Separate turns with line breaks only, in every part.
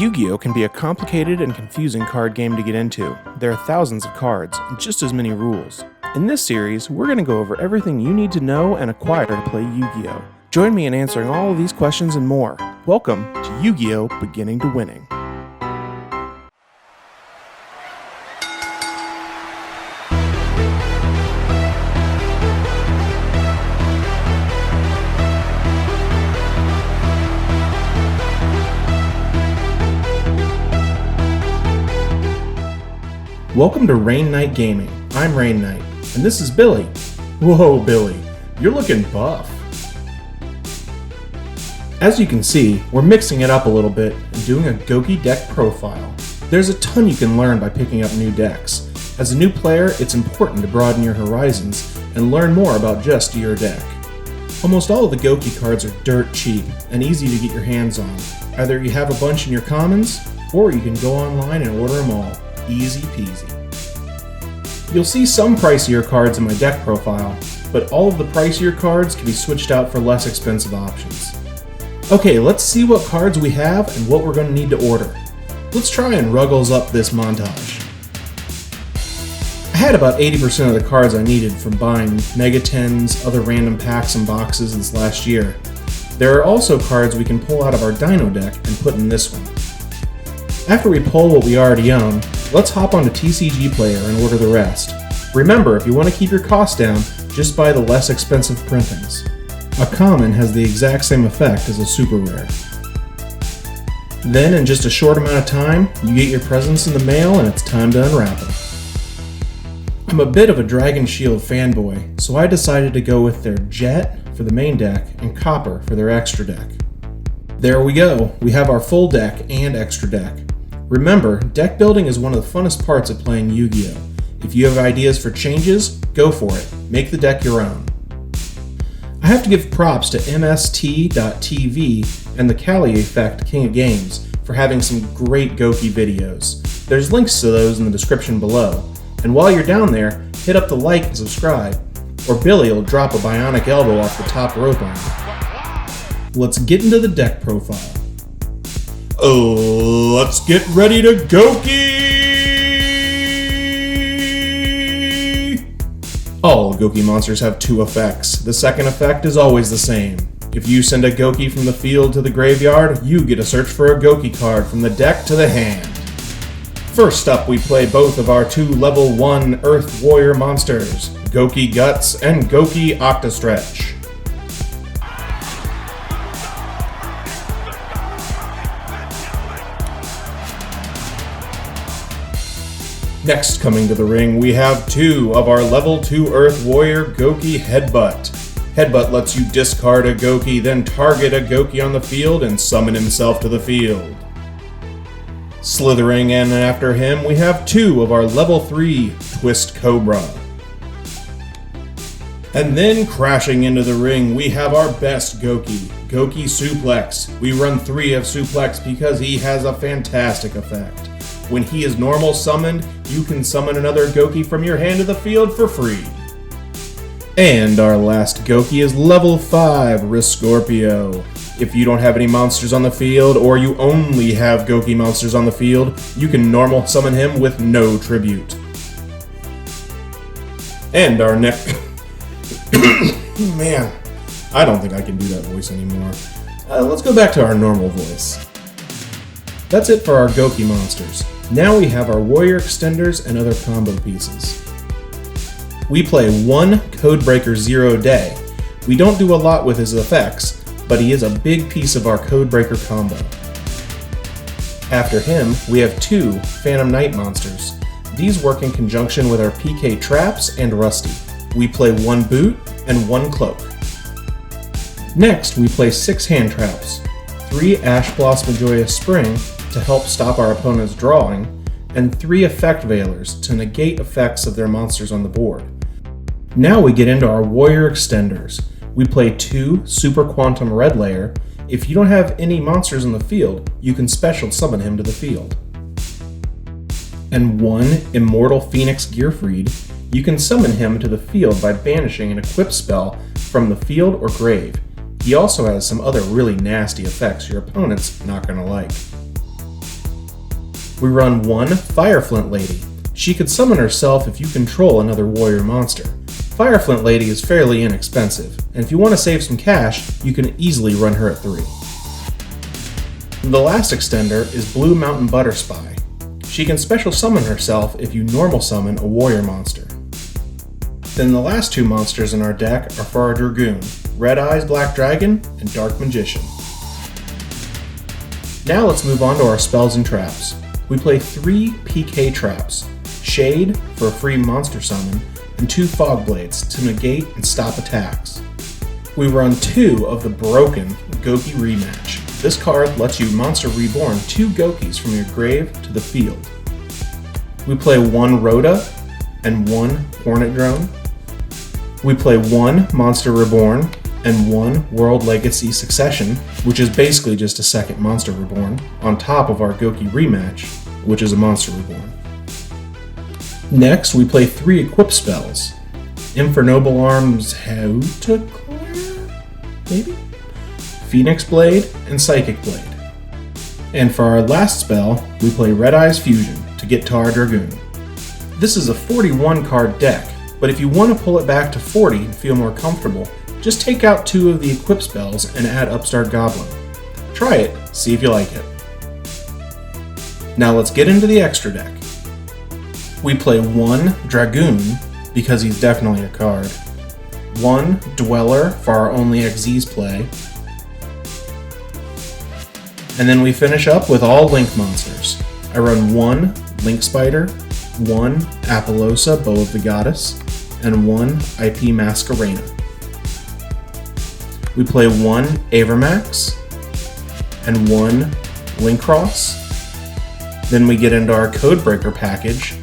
Yu-Gi-Oh! Can be a complicated and confusing card game to get into. There are thousands of cards, and just as many rules. In this series, we're going to go over everything you need to know and acquire to play Yu-Gi-Oh! Join me in answering all of these questions and more. Welcome to Yu-Gi-Oh! Beginning to Winning. Welcome to Rainnite Gaming. I'm Rainnite, and this is Billy. Whoa, Billy, you're looking buff. As you can see, we're mixing it up a little bit and doing a Gouki Deck profile. There's a ton you can learn by picking up new decks. As a new player, it's important to broaden your horizons and learn more about just your deck. Almost all of the Gouki cards are dirt cheap and easy to get your hands on. Either you have a bunch in your commons, or you can go online and order them all. Easy peasy. You'll see some pricier cards in my deck profile, but all of the pricier cards can be switched out for less expensive options. Okay, let's see what cards we have and what we're going to need to order. Let's try and ruggles up this montage. I had about 80% of the cards I needed from buying Mega 10s, other random packs and boxes this last year. There are also cards we can pull out of our Dino deck and put in this one. After we pull what we already own, let's hop onto TCG Player and order the rest. Remember, if you want to keep your costs down, just buy the less expensive printings. A common has the exact same effect as a super rare. Then, in just a short amount of time, you get your presents in the mail and it's time to unwrap them. I'm a bit of a Dragon Shield fanboy, so I decided to go with their Jet for the main deck and Copper for their extra deck. There we go, we have our full deck and extra deck. Remember, deck building is one of the funnest parts of playing Yu-Gi-Oh! If you have ideas for changes, go for it. Make the deck your own. I have to give props to MST.TV and the CaliEffect King of Games for having some great Gouki videos. There's links to those in the description below. And while you're down there, hit up the like and subscribe, or Billy will drop a bionic elbow off the top rope on you. Let's get into the deck profile. Let's get ready to Gouki! All Gouki monsters have two effects. The second effect is always the same. If you send a Gouki from the field to the graveyard, you get to search for a Gouki card from the deck to the hand. First up, we play both of our two level 1 Earth Warrior monsters, Gouki Guts and Gouki Octastretch. Next coming to the ring, we have two of our level 2 Earth Warrior Gouki Headbutt. Headbutt lets you discard a Gouki, then target a Gouki on the field and summon himself to the field. Slithering in after him, we have two of our level 3 Twist Cobra. And then crashing into the ring, we have our best Gouki, Gouki Suplex. We run 3 of Suplex because he has a fantastic effect. When he is normal summoned, you can summon another Gouki from your hand to the field for free. And our last Gouki is level 5 Riscorpio. If you don't have any monsters on the field, or you only have Gouki monsters on the field, you can normal summon him with no tribute. And our next... Man, I don't think I can do that voice anymore. Let's go back to our normal voice. That's it for our Gouki monsters. Now we have our Warrior Extenders and other combo pieces. We play one Codebreaker 0 Day. We don't do a lot with his effects, but he is a big piece of our Codebreaker combo. After him, we have two Phantom Knight monsters. These work in conjunction with our PK Traps and Rusty. We play one Boot and one Cloak. Next, we play 6 Hand Traps, 3 Ash Blossom Joyous Spring to help stop our opponent's drawing, and 3 Effect Veilers to negate effects of their monsters on the board. Now we get into our Warrior Extenders. We play 2 Super Quantum Red Layer. If you don't have any monsters in the field, you can special summon him to the field. And 1 Immortal Phoenix Gearfried. You can summon him to the field by banishing an equip spell from the field or grave. He also has some other really nasty effects your opponent's not going to like. We run 1 Fireflint Lady. She could summon herself if you control another warrior monster. Fireflint Lady is fairly inexpensive, and if you want to save some cash, you can easily run her at 3. The last extender is Blue Mountain Butter Spy. She can special summon herself if you normal summon a warrior monster. Then the last 2 monsters in our deck are for our Dragoon, Red Eyes Black Dragon and Dark Magician. Now let's move on to our spells and traps. We play 3 PK traps, Shade for a free monster summon, and 2 Fog Blades to negate and stop attacks. We run 2 of the broken Gouki Rematch. This card lets you monster reborn 2 Goukis from your grave to the field. We play 1 Rhoda and 1 Hornet Drone. We play 1 Monster Reborn and 1 World Legacy Succession, which is basically just a second Monster Reborn, on top of our Gouki Rematch, which is a Monster Reborn. Next, we play 3 equip spells. Infernoble Arms Hautaclair? Maybe? Phoenix Blade and Psychic Blade. And for our last spell, we play Red Eyes Fusion to get to our Dragoon. This is a 41 card deck, but if you want to pull it back to 40 and feel more comfortable, just take out 2 of the equip spells and add Upstart Goblin. Try it, see if you like it. Now let's get into the extra deck. We play 1 Dragoon, because he's definitely a card, 1 Dweller for our Only Xyz play, and then we finish up with all Link monsters. I run 1 Link Spider, 1 Apollosa, Bow of the Goddess, and 1 IP Masquerena. We play 1 Avermax and 1 Linkcross. Then we get into our Codebreaker package.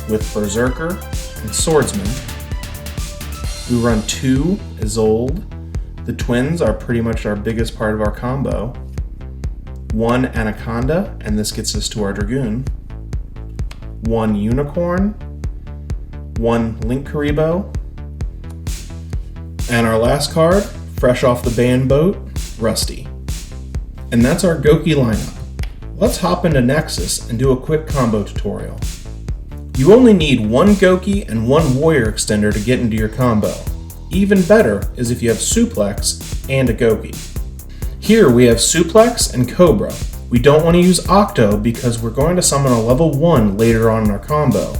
With Berserker and Swordsman. We run 2 Isolde. The twins are pretty much our biggest part of our combo. 1 Anaconda, and this gets us to our Dragoon. 1 Unicorn. 1 Link Karibo. And our last card, fresh off the band boat, Rusty. And that's our Gouki lineup. Let's hop into Nexus and do a quick combo tutorial. You only need 1 Gouki and 1 Warrior Extender to get into your combo. Even better is if you have Suplex and a Gouki. Here we have Suplex and Cobra. We don't want to use Octo because we're going to summon a level 1 later on in our combo.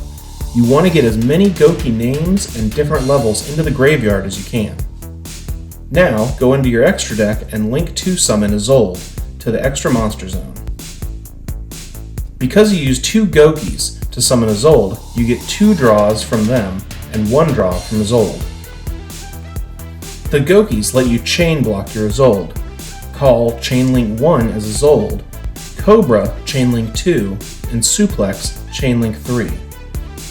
You want to get as many Gouki names and different levels into the graveyard as you can. Now go into your extra deck and link to summon Isolde to the extra monster zone. Because you use 2 Goukis to summon Isolde, you get 2 draws from them and 1 draw from Isolde. The Goukis let you chain block your Isolde. Call Chainlink 1 as Isolde, Cobra Chainlink 2, and Suplex Chainlink 3.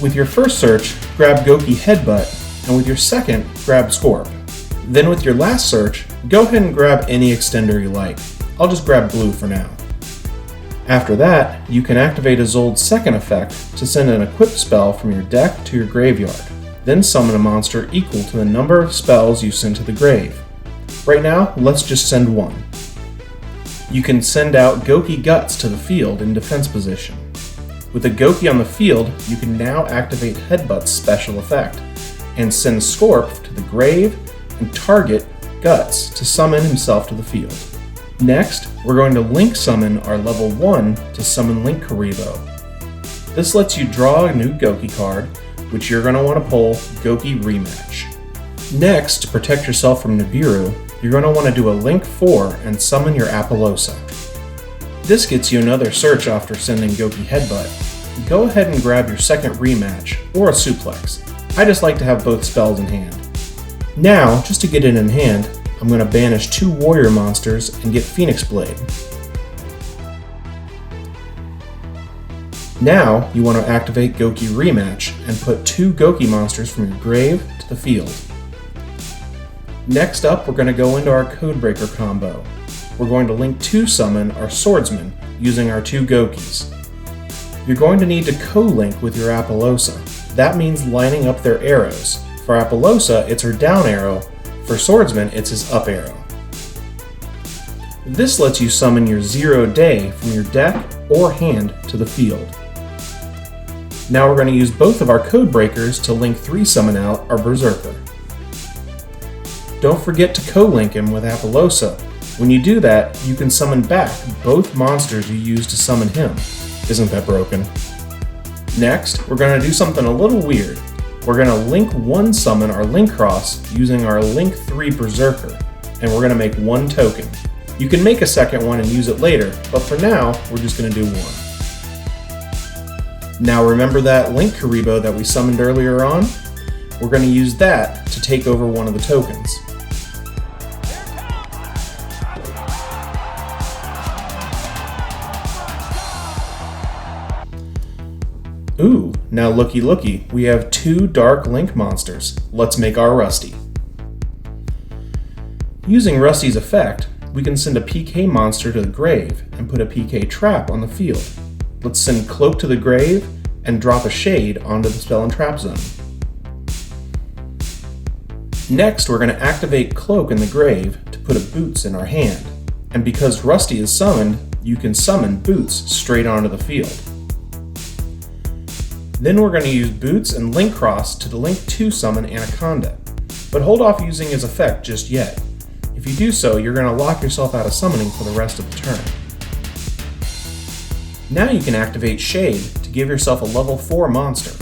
With your first search, grab Gouki Headbutt, and with your second, grab Scorp. Then with your last search, go ahead and grab any extender you like. I'll just grab blue for now. After that, you can activate Isolde's second effect to send an equipped spell from your deck to your graveyard. Then summon a monster equal to the number of spells you send to the grave. Right now, let's just send 1. You can send out Gouki Guts to the field in defense position. With a Gouki on the field, you can now activate Headbutt's special effect, and send Scorp to the grave and target Guts to summon himself to the field. Next, we're going to Link Summon our level 1 to summon Link Karibo. This lets you draw a new Gouki card, which you're going to want to pull Gouki Rematch. Next, to protect yourself from Nibiru, you're going to want to do a Link 4 and summon your Apollosa. This gets you another search after sending Gouki Headbutt. Go ahead and grab your second Rematch, or a Suplex. I just like to have both spells in hand. Now, just to get it in hand, I'm going to banish 2 warrior monsters and get Phoenix Blade. Now, you want to activate Gouki Rematch and put 2 Gouki monsters from your grave to the field. Next up, we're going to go into our Codebreaker combo. We're going to link to summon our Swordsman using our 2 Goukis. You're going to need to co-link with your Apollosa. That means lining up their arrows. For Apollosa, it's her down arrow. For Swordsman, it's his up arrow. This lets you summon your 0 day from your deck or hand to the field. Now we're going to use both of our code breakers to link 3 summon out our Berserker. Don't forget to co-link him with Appaloosa. When you do that, you can summon back both monsters you used to summon him. Isn't that broken? Next, we're going to do something a little weird. We're going to link 1 summon our Link Cross using our Link 3 Berserker, and we're going to make 1 token. You can make a second one and use it later, but for now, we're just going to do 1. Now remember that Link Karibo that we summoned earlier on? We're going to use that to take over one of the tokens. Ooh, now looky, we have 2 Dark Link monsters. Let's make our Rusty. Using Rusty's effect, we can send a PK monster to the grave and put a PK trap on the field. Let's send Cloak to the grave and drop a Shade onto the spell and trap zone. Next, we're going to activate Cloak in the grave to put a Boots in our hand. And because Rusty is summoned, you can summon Boots straight onto the field. Then we're going to use Boots and Link Cross to Link 2 summon Anaconda, but hold off using his effect just yet. If you do so, you're going to lock yourself out of summoning for the rest of the turn. Now you can activate Shade to give yourself a level 4 monster,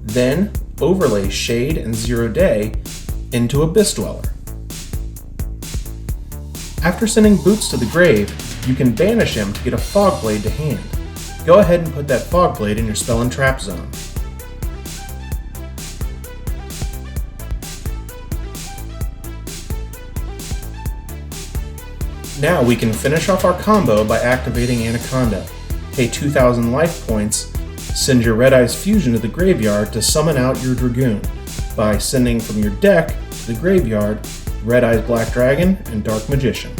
then overlay Shade and 0 Day into Abyss Dweller. After sending Boots to the grave, you can banish him to get a Fog Blade to hand. Go ahead and put that Fog Blade in your spell and trap zone. Now we can finish off our combo by activating Anaconda. Pay 2,000 life points, send your Red Eyes Fusion to the graveyard to summon out your Dragoon by sending from your deck to the graveyard Red Eyes Black Dragon and Dark Magician.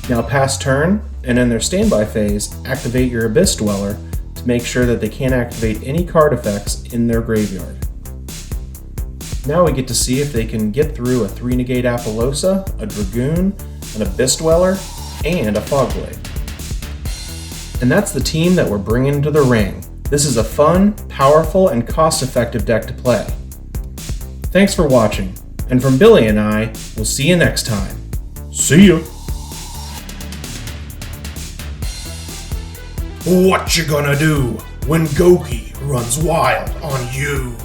Now pass turn, and in their standby phase, activate your Abyss Dweller to make sure that they can't activate any card effects in their graveyard. Now we get to see if they can get through a 3-negate Appaloosa, a Dragoon, an Abyss Dweller, and a Fog Blade. And that's the team that we're bringing to the ring. This is a fun, powerful, and cost-effective deck to play. Thanks for watching, and from Billy and I, we'll see you next time. See ya! What you gonna do when Gouki runs wild on you?